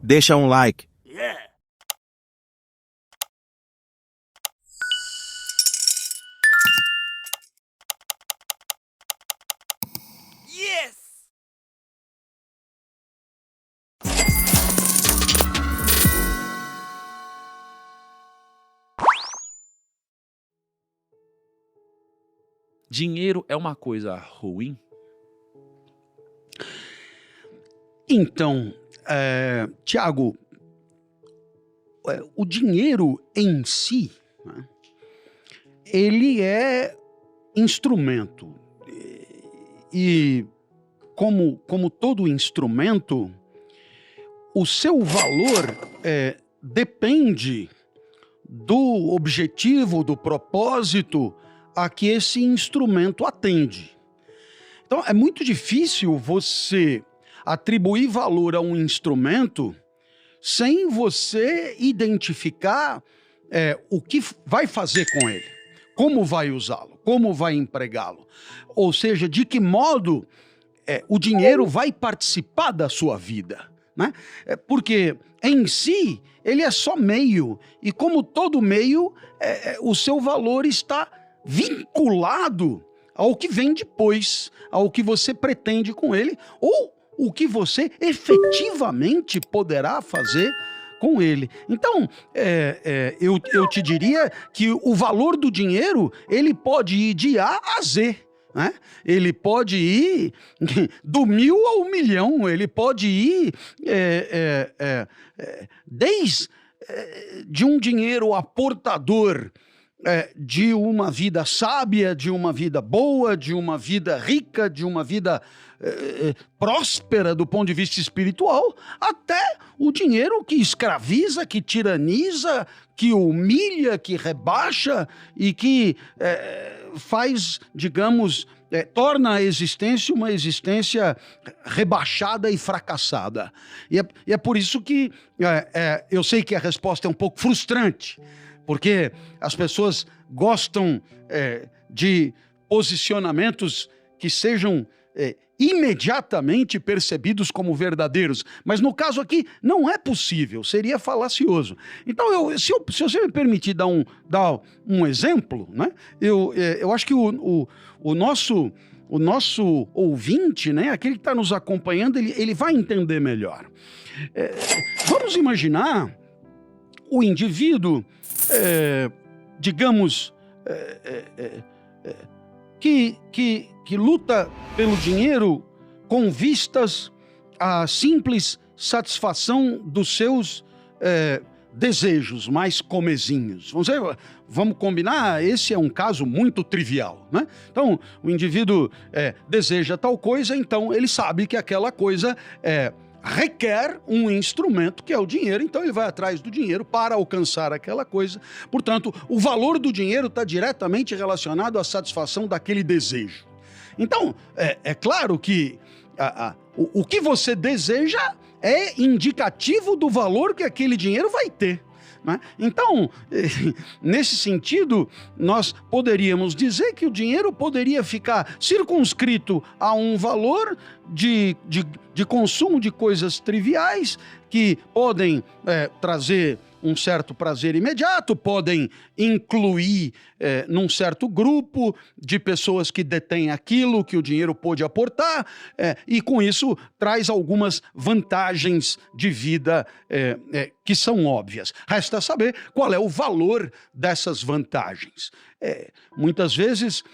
deixa um like. Dinheiro é uma coisa ruim? Então, Tiago, o dinheiro em si, né, ele é instrumento. E como todo instrumento, o seu valor depende do objetivo, do propósito a que esse instrumento atende. Então, é muito difícil você atribuir valor a um instrumento sem você identificar o que vai fazer com ele, como vai usá-lo, como vai empregá-lo. Ou seja, de que modo o dinheiro vai participar da sua vida, né? Porque em si ele é só meio, e como todo meio, o seu valor está vinculado ao que vem depois, ao que você pretende com ele, ou o que você efetivamente poderá fazer com ele. Então, eu te diria que o valor do dinheiro, ele pode ir de A a Z, né? Ele pode ir do 1000 ao 1.000.000, ele pode ir desde de um dinheiro aportador de uma vida sábia, de uma vida boa, de uma vida rica, de uma vida próspera do ponto de vista espiritual, até o dinheiro que escraviza, que tiraniza, que humilha, que rebaixa e que faz, digamos, torna a existência uma existência rebaixada e fracassada. E é por isso que eu sei que a resposta é um pouco frustrante, porque as pessoas gostam de posicionamentos que sejam imediatamente percebidos como verdadeiros. Mas no caso aqui, não é possível, seria falacioso. Então, se você me permitir dar um exemplo, né? Eu acho que o nosso ouvinte, né? Aquele que está nos acompanhando, ele vai entender melhor. Vamos imaginar o indivíduo, digamos, que luta pelo dinheiro com vistas à simples satisfação dos seus desejos mais comezinhos. Vamos combinar, esse é um caso muito trivial, né? Então, o indivíduo deseja tal coisa, então ele sabe que aquela coisa requer um instrumento que é o dinheiro, então ele vai atrás do dinheiro para alcançar aquela coisa. Portanto, o valor do dinheiro está diretamente relacionado à satisfação daquele desejo. Então, é claro que o que você deseja é indicativo do valor que aquele dinheiro vai ter, né? Então, nesse sentido, nós poderíamos dizer que o dinheiro poderia ficar circunscrito a um valor de consumo de coisas triviais que podem trazer um certo prazer imediato, podem incluir num certo grupo de pessoas que detêm aquilo que o dinheiro pôde aportar, e com isso traz algumas vantagens de vida que são óbvias. Resta saber qual é o valor dessas vantagens. Muitas vezes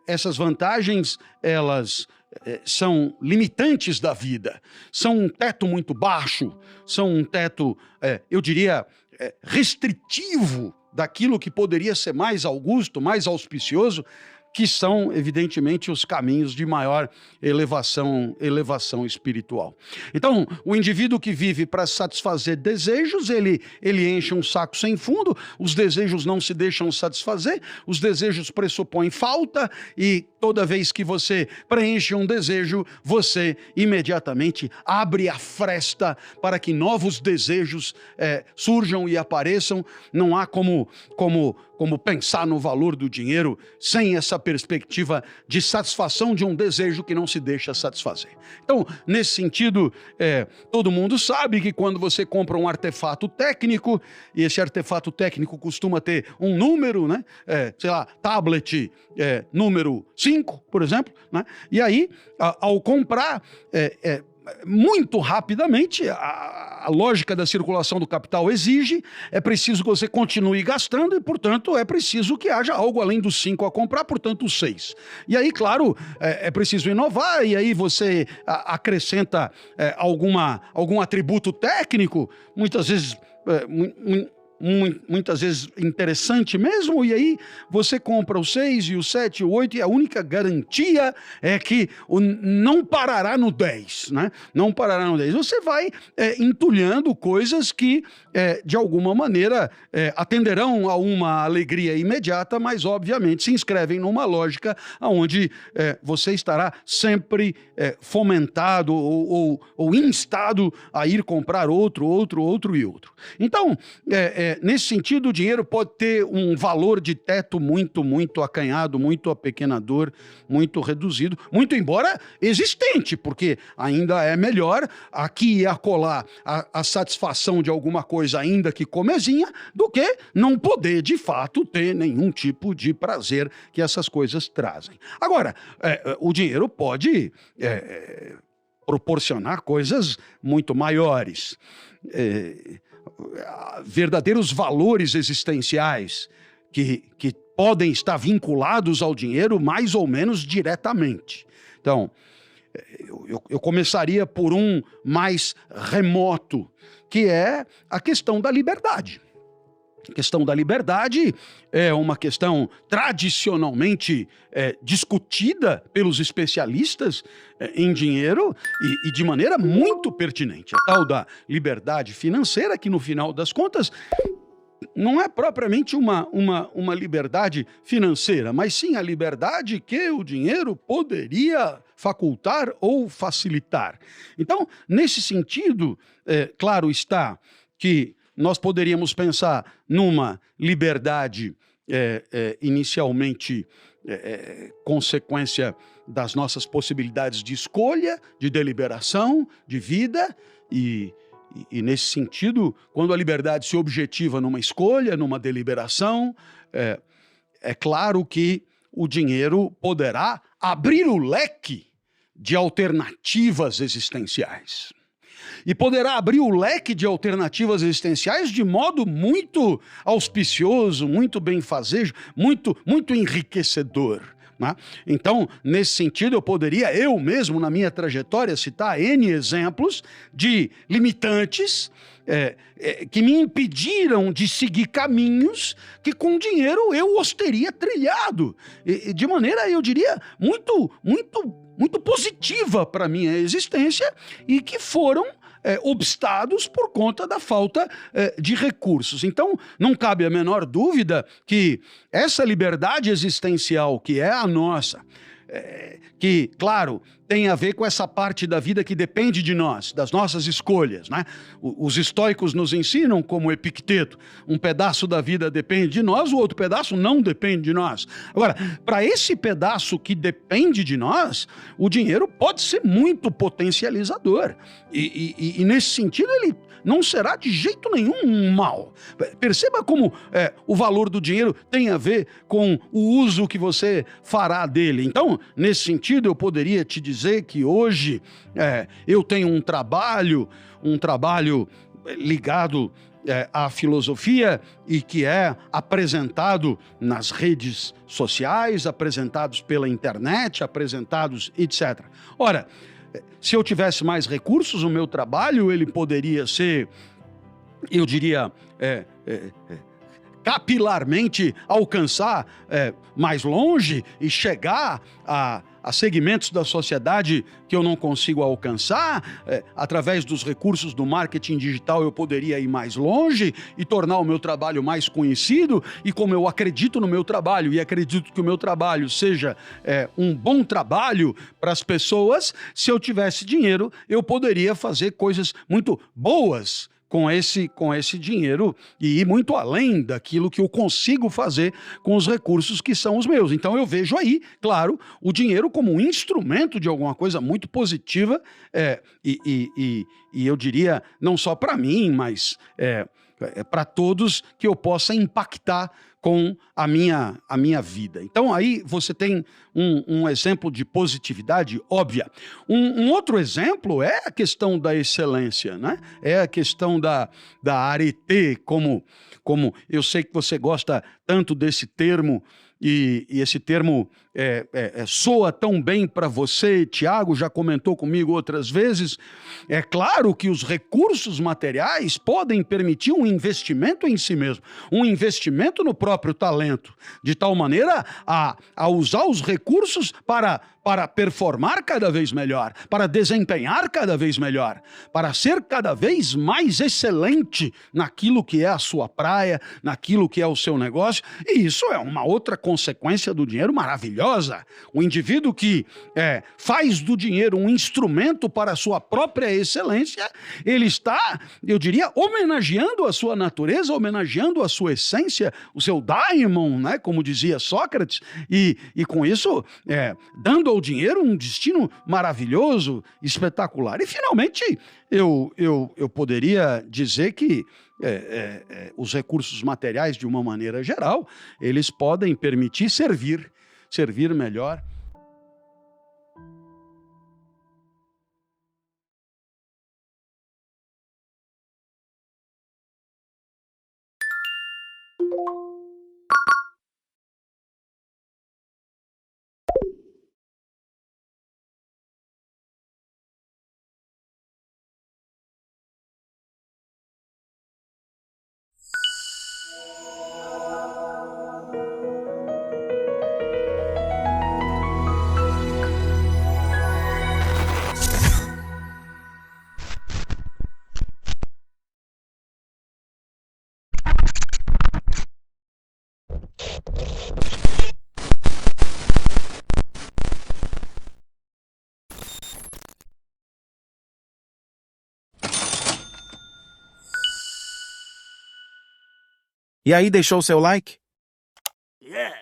essas vantagens, elas são limitantes da vida, são um teto muito baixo, são um teto, eu diria, restritivo daquilo que poderia ser mais augusto, mais auspicioso, que são, evidentemente, os caminhos de maior elevação espiritual. Então, o indivíduo que vive para satisfazer desejos, ele enche um saco sem fundo, os desejos não se deixam satisfazer, os desejos pressupõem falta, e toda vez que você preenche um desejo, você imediatamente abre a fresta para que novos desejos surjam e apareçam. Não há como pensar no valor do dinheiro sem essa perspectiva de satisfação de um desejo que não se deixa satisfazer. Então, nesse sentido, todo mundo sabe que quando você compra um artefato técnico, e esse artefato técnico costuma ter um número, né? Sei lá, tablet número 5, por exemplo, né? E aí, ao comprar, muito rapidamente, a lógica da circulação do capital exige, é preciso que você continue gastando e, portanto, é preciso que haja algo além dos 5 a comprar, portanto, os 6. E aí, claro, é preciso inovar, e aí você acrescenta algum atributo técnico, muitas vezes interessante mesmo, e aí você compra o 6 e o 7 e o 8 e a única garantia é que não parará no 10, né? Não parará no 10. Você vai entulhando coisas que, de alguma maneira, atenderão a uma alegria imediata, mas, obviamente, se inscrevem numa lógica onde você estará sempre fomentado ou instado a ir comprar outro e outro. Então, nesse sentido, o dinheiro pode ter um valor de teto muito, muito acanhado, muito apequenador, muito reduzido, muito embora existente, porque ainda é melhor aqui e acolá a satisfação de alguma coisa, ainda que comezinha, do que não poder, de fato, ter nenhum tipo de prazer que essas coisas trazem. Agora, o dinheiro pode proporcionar coisas muito maiores. Verdadeiros valores existenciais que podem estar vinculados ao dinheiro mais ou menos diretamente. Então, eu começaria por um mais remoto, que é a questão da liberdade. A questão da liberdade é uma questão tradicionalmente discutida pelos especialistas em dinheiro e de maneira muito pertinente. A tal da liberdade financeira, que no final das contas não é propriamente uma liberdade financeira, mas sim a liberdade que o dinheiro poderia facultar ou facilitar. Então, nesse sentido, claro está que nós poderíamos pensar numa liberdade inicialmente consequência das nossas possibilidades de escolha, de deliberação, de vida, e nesse sentido, quando a liberdade se objetiva numa escolha, numa deliberação, é claro que o dinheiro poderá abrir o leque de alternativas existenciais. E poderá abrir o leque de alternativas existenciais de modo muito auspicioso, muito benfazejo, muito enriquecedor, né? Então, nesse sentido, eu poderia, eu mesmo, na minha trajetória, citar N exemplos de limitantes que me impediram de seguir caminhos que com dinheiro eu os teria trilhado. De maneira, eu diria, muito positiva para a minha existência e que foram obstados por conta da falta de recursos. Então, não cabe a menor dúvida que essa liberdade existencial que é a nossa, que, claro, tem a ver com essa parte da vida que depende de nós, das nossas escolhas, né? Os estoicos nos ensinam, como Epicteto, um pedaço da vida depende de nós, o outro pedaço não depende de nós. Agora, para esse pedaço que depende de nós, o dinheiro pode ser muito potencializador. E nesse sentido, ele não será de jeito nenhum um mal. Perceba como o valor do dinheiro tem a ver com o uso que você fará dele. Então, nesse sentido, eu poderia te dizer que hoje eu tenho um trabalho ligado à filosofia e que é apresentado nas redes sociais, apresentados pela internet, apresentados, etc. Ora, se eu tivesse mais recursos, o meu trabalho ele poderia ser, eu diria, capilarmente alcançar mais longe e chegar a segmentos da sociedade que eu não consigo alcançar. Através dos recursos do marketing digital eu poderia ir mais longe e tornar o meu trabalho mais conhecido, e como eu acredito no meu trabalho e acredito que o meu trabalho seja um bom trabalho para as pessoas, se eu tivesse dinheiro eu poderia fazer coisas muito boas com esse dinheiro e ir muito além daquilo que eu consigo fazer com os recursos que são os meus. Então eu vejo aí, claro, o dinheiro como um instrumento de alguma coisa muito positiva, e eu diria não só para mim, mas para todos, que eu possa impactar com a minha vida. Então aí você tem um exemplo de positividade óbvia. Um outro exemplo é a questão da excelência, né? É a questão da arete, como eu sei que você gosta tanto desse termo, e esse termo soa tão bem para você. Tiago já comentou comigo outras vezes. É claro que os recursos materiais podem permitir um investimento em si mesmo, um investimento no próprio talento, de tal maneira a usar os recursos para performar cada vez melhor, para desempenhar cada vez melhor, para ser cada vez mais excelente naquilo que é a sua praia, naquilo que é o seu negócio. E isso é uma outra consequência do dinheiro maravilhosa. O indivíduo que faz do dinheiro um instrumento para a sua própria excelência, ele está, eu diria, homenageando a sua natureza, homenageando a sua essência, o seu daimon, né, como dizia Sócrates, e com isso dando ao dinheiro um destino maravilhoso, espetacular. E finalmente eu poderia dizer que os recursos materiais, de uma maneira geral, eles podem permitir servir melhor. E aí, deixou o seu like? Yeah.